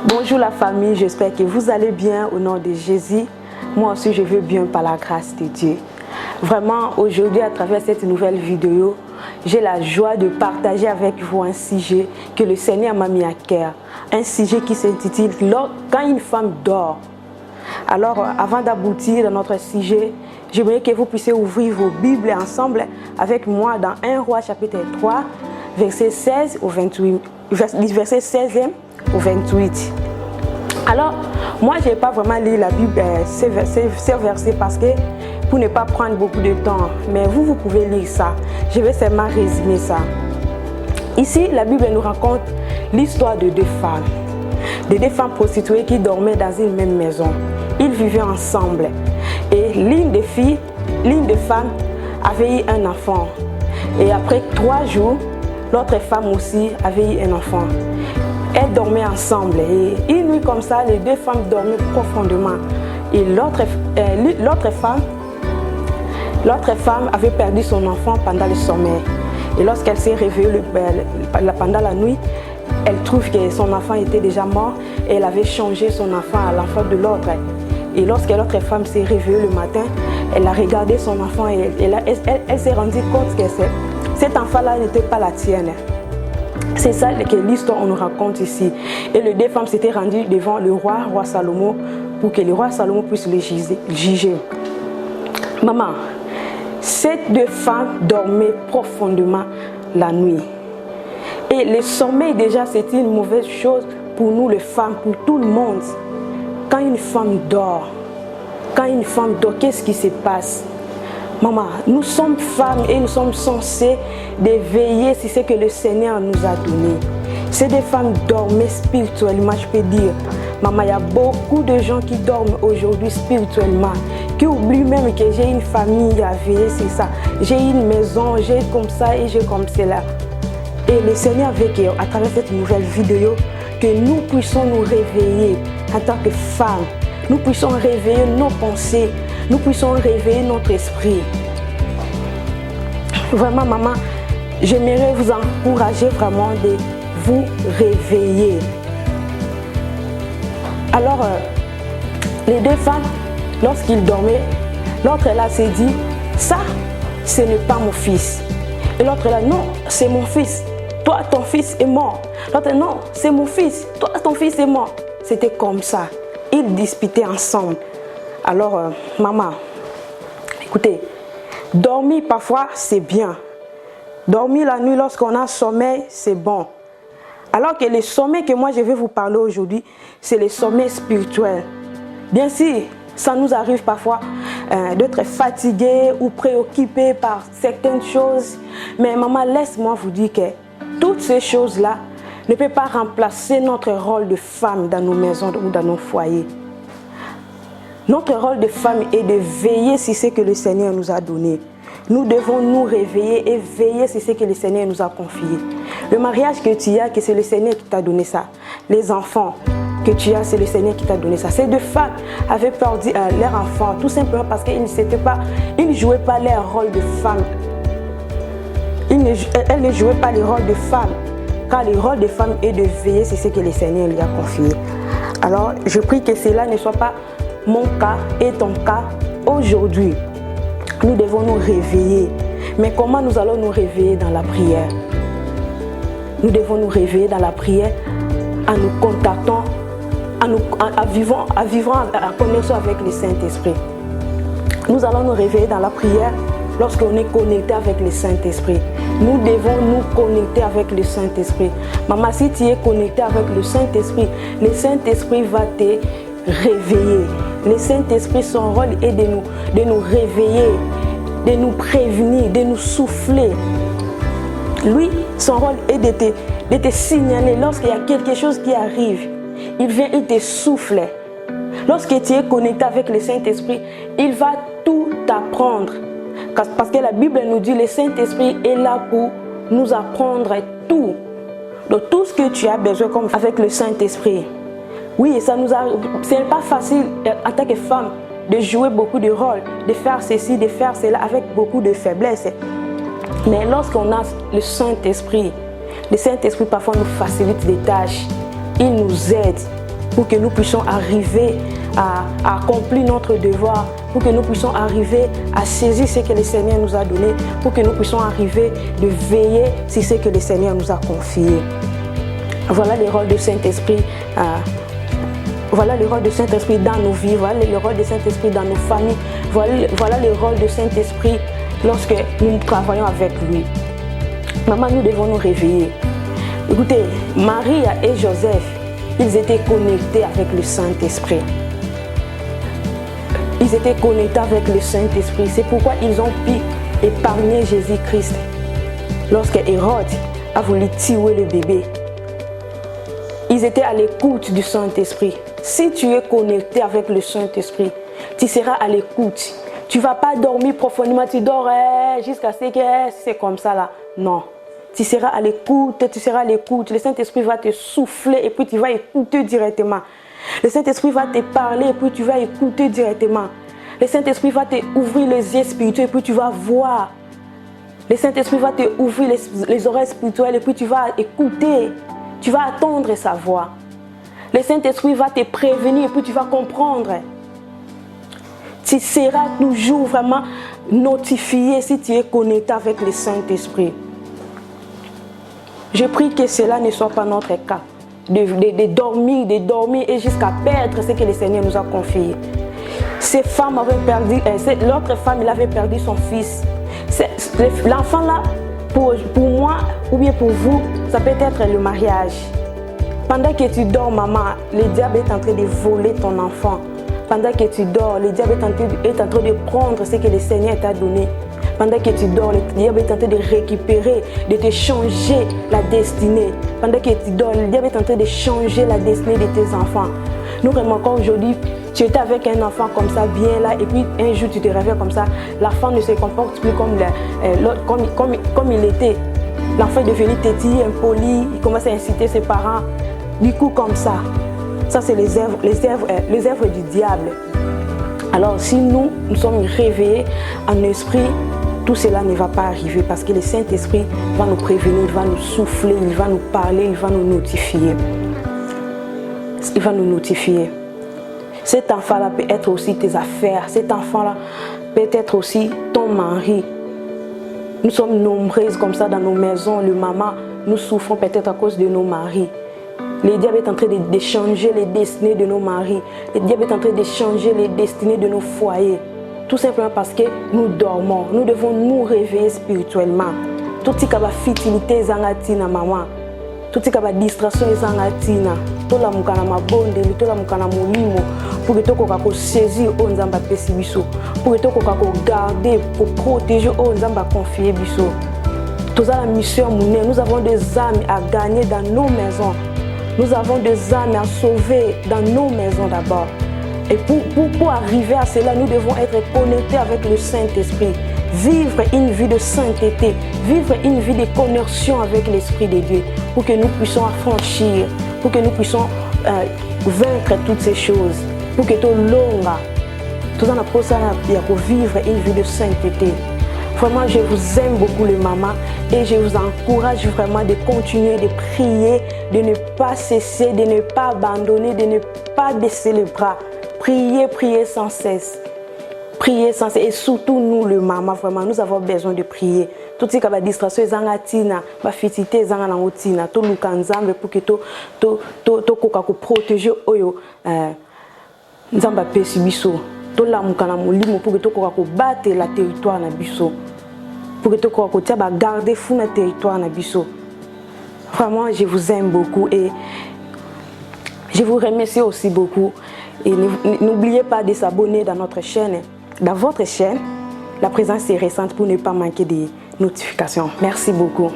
Bonjour la famille, j'espère que vous allez bien au nom de Jésus. Moi aussi je vais bien par la grâce de Dieu. Vraiment aujourd'hui à travers cette nouvelle vidéo, j'ai la joie de partager avec vous un sujet que le Seigneur m'a mis à cœur. Un sujet qui s'intitule « Quand une femme dort ». Alors avant d'aboutir dans notre sujet, j'aimerais que vous puissiez ouvrir vos Bibles ensemble avec moi dans 1 Roi chapitre 3, verset 16 au 28. Verset 16e au 28. Alors, moi, je n'ai pas vraiment lu la Bible, ces versets parce que pour ne pas prendre beaucoup de temps, mais vous pouvez lire ça. Je vais seulement résumer ça. Ici, la Bible nous raconte l'histoire de deux femmes prostituées qui dormaient dans une même maison. Ils vivaient ensemble et l'une des femmes avait eu un enfant. Et après 3 jours, l'autre femme aussi avait eu un enfant. Elles dormaient ensemble et une nuit comme ça, les deux femmes dormaient profondément. Et l'autre femme avait perdu son enfant pendant le sommeil. Et lorsqu'elle s'est réveillée pendant la nuit, elle trouve que son enfant était déjà mort et elle avait changé son enfant à l'enfant de l'autre. Et lorsque l'autre femme s'est réveillée le matin, elle a regardé son enfant et elle s'est rendue compte que cet enfant-là n'était pas la tienne. C'est ça que l'histoire nous raconte ici. Et les deux femmes s'étaient rendues devant le roi Salomon, pour que le roi Salomon puisse les juger. Maman, ces deux femmes dormaient profondément la nuit. Et le sommeil déjà c'est une mauvaise chose pour nous les femmes, pour tout le monde. Quand une femme dort, qu'est-ce qui se passe? Maman, nous sommes femmes et nous sommes censées de veiller sur ce que le Seigneur nous a donné. Ces deux femmes dormaient spirituellement, je peux dire. Maman, il y a beaucoup de gens qui dorment aujourd'hui spirituellement, qui oublient même que j'ai une famille à veiller, c'est ça. J'ai une maison, j'ai comme ça et j'ai comme cela. Et le Seigneur veut qu'à travers cette nouvelle vidéo, que nous puissions nous réveiller en tant que femmes. Nous puissions réveiller nos pensées, nous puissions réveiller notre esprit. Vraiment, maman, j'aimerais vous encourager vraiment de vous réveiller. Alors, les deux femmes, lorsqu'ils dormaient, l'autre là s'est dit, ça, ce n'est pas mon fils. Et l'autre là, non, c'est mon fils. Toi, ton fils est mort. L'autre, non, c'est mon fils. Toi, ton fils est mort. C'était comme ça. Ils disputaient ensemble. Alors, maman, écoutez, dormir parfois, c'est bien. Dormir la nuit lorsqu'on a sommeil, c'est bon. Alors que le sommeil que moi je vais vous parler aujourd'hui, c'est le sommeil spirituel. Bien sûr, ça nous arrive parfois d'être fatigués ou préoccupés par certaines choses. Mais maman, laisse-moi vous dire que toutes ces choses-là ne peuvent pas remplacer notre rôle de femme dans nos maisons ou dans nos foyers. Notre rôle de femme est de veiller sur ce que le Seigneur nous a donné. Nous devons nous réveiller et veiller sur ce que le Seigneur nous a confié. Le mariage que tu as, c'est le Seigneur qui t'a donné ça. Les enfants que tu as, c'est le Seigneur qui t'a donné ça. Ces deux femmes avaient perdu leur enfant tout simplement parce qu'ils ne jouaient pas leur rôle de femme. Elles ne jouaient pas le rôle de femme. Car le rôle de femme est de veiller sur ce que le Seigneur lui a confié. Alors, je prie que cela ne soit pas mon cas et ton cas aujourd'hui. Nous devons nous réveiller. Mais comment nous allons nous réveiller dans la prière? Nous devons nous réveiller dans la prière en nous contactant, en vivant en connexion avec le Saint-Esprit. Nous allons nous réveiller dans la prière lorsqu'on est connecté avec le Saint-Esprit. Nous devons nous connecter avec le Saint-Esprit. Maman, si tu es connecté avec le Saint-Esprit va te réveiller. Le Saint-Esprit, son rôle est de nous réveiller, de nous prévenir, de nous souffler. Lui, son rôle est de te signaler lorsqu'il y a quelque chose qui arrive. Il vient, il te souffle. Lorsque tu es connecté avec le Saint-Esprit, il va tout t'apprendre. Parce que la Bible nous dit que le Saint-Esprit est là pour nous apprendre tout. Donc tout ce que tu as besoin comme avec le Saint-Esprit. Oui, ce n'est pas facile en tant que femme de jouer beaucoup de rôles, de faire ceci, de faire cela avec beaucoup de faiblesse. Mais lorsqu'on a le Saint-Esprit parfois nous facilite des tâches. Il nous aide. pour que nous puissions arriver à accomplir notre devoir, pour que nous puissions arriver à saisir ce que le Seigneur nous a donné, pour que nous puissions arriver de veiller sur ce que le Seigneur nous a confié. Voilà le rôle du Saint-Esprit. Voilà le rôle du Saint-Esprit dans nos vies, voilà le rôle du Saint-Esprit dans nos familles, voilà le rôle du Saint-Esprit lorsque nous travaillons avec lui. Maman, nous devons nous réveiller. Écoutez, Marie et Joseph, ils étaient connectés avec le Saint-Esprit. Ils étaient connectés avec le Saint-Esprit. C'est pourquoi ils ont pu épargner Jésus-Christ. Lorsque Hérode a voulu tuer le bébé, ils étaient à l'écoute du Saint-Esprit. Si tu es connecté avec le Saint-Esprit, tu seras à l'écoute. Tu ne vas pas dormir profondément, tu dors jusqu'à ce que c'est comme ça là. Non. Tu seras à l'écoute, tu seras à l'écoute. Le Saint-Esprit va te souffler et puis tu vas écouter directement. Le Saint-Esprit va te parler et puis tu vas écouter directement. Le Saint-Esprit va te ouvrir les yeux spirituels et puis tu vas voir. Le Saint-Esprit va te ouvrir les oreilles spirituelles et puis tu vas écouter. Tu vas attendre sa voix. Le Saint-Esprit va te prévenir et puis tu vas comprendre. Tu seras toujours vraiment notifié si tu es connecté avec le Saint-Esprit. Je prie que cela ne soit pas notre cas. De dormir et jusqu'à perdre ce que le Seigneur nous a confié. Ces femmes avaient perdu, l'autre femme, elle avait perdu son fils. L'enfant là, pour moi ou bien pour vous, ça peut être le mariage. Pendant que tu dors, maman, le diable est en train de voler ton enfant. Pendant que tu dors, le diable est en train de prendre ce que le Seigneur t'a donné. Pendant que tu dors, le diable est en train de récupérer, de te changer la destinée. Pendant que tu dors, le diable est en train de changer la destinée de tes enfants. Nous remarquons aujourd'hui, tu étais avec un enfant comme ça, bien là, et puis un jour tu te réveilles comme ça. L'enfant ne se comporte plus comme il était. L'enfant est devenu têtu, impoli, il commence à inciter ses parents. Du coup, comme ça, c'est les œuvres du diable. Alors, si nous sommes réveillés en esprit, tout cela ne va pas arriver parce que le Saint-Esprit va nous prévenir, il va nous souffler, il va nous parler, il va nous notifier. Il va nous notifier. Cet enfant-là peut être aussi tes affaires. Cet enfant-là peut être aussi ton mari. Nous sommes nombreuses comme ça dans nos maisons. Le maman, nous souffrons peut-être à cause de nos maris. Le diable est en train de changer les destinées de nos maris. Le diable est en train de changer les destinées de nos foyers. Tout simplement parce que nous dormons. Nous devons nous réveiller spirituellement. Tout ce qui est futilité, zangatina maman. Tout ce qui est distraction, zangatina. Tout la mukana mabonde, tout la mukana molimo. Pour que tu puisses saisir au nzamba pesi biso. Pour que tu puisses garder, pour protéger au nzamba confier biso. Tout ça la mission mounée. Nous avons des âmes à gagner dans nos maisons. Nous avons des âmes à sauver dans nos maisons d'abord. Et pour arriver à cela, nous devons être connectés avec le Saint-Esprit. Vivre une vie de sainteté, vivre une vie de connexion avec l'Esprit de Dieu, pour que nous puissions affranchir, pour que nous puissions vaincre toutes ces choses, pour que tout longa, tout ça pour vivre une vie de sainteté. Vraiment, je vous aime beaucoup les mamans et je vous encourage vraiment de continuer de prier, de ne pas cesser, de ne pas abandonner, de ne pas baisser les bras. Priez sans cesse. Priez sans cesse. Et surtout nous, les mamans, vraiment, nous avons besoin de prier. Tout ce qui est distraction, zangatina, ma fitité, zanganangotina, tout le kanzambe pour que tout protéger oyo, nzamba pesi biso. Tout la mukana molimo pour que tout battre la territoire na biso. Pour que tout garder fou na territoire na biso. Vraiment, je vous aime beaucoup et je vous remercie aussi beaucoup. Et n'oubliez pas de s'abonner dans notre chaîne. Dans votre chaîne, la présence est récente pour ne pas manquer des notifications. Merci beaucoup.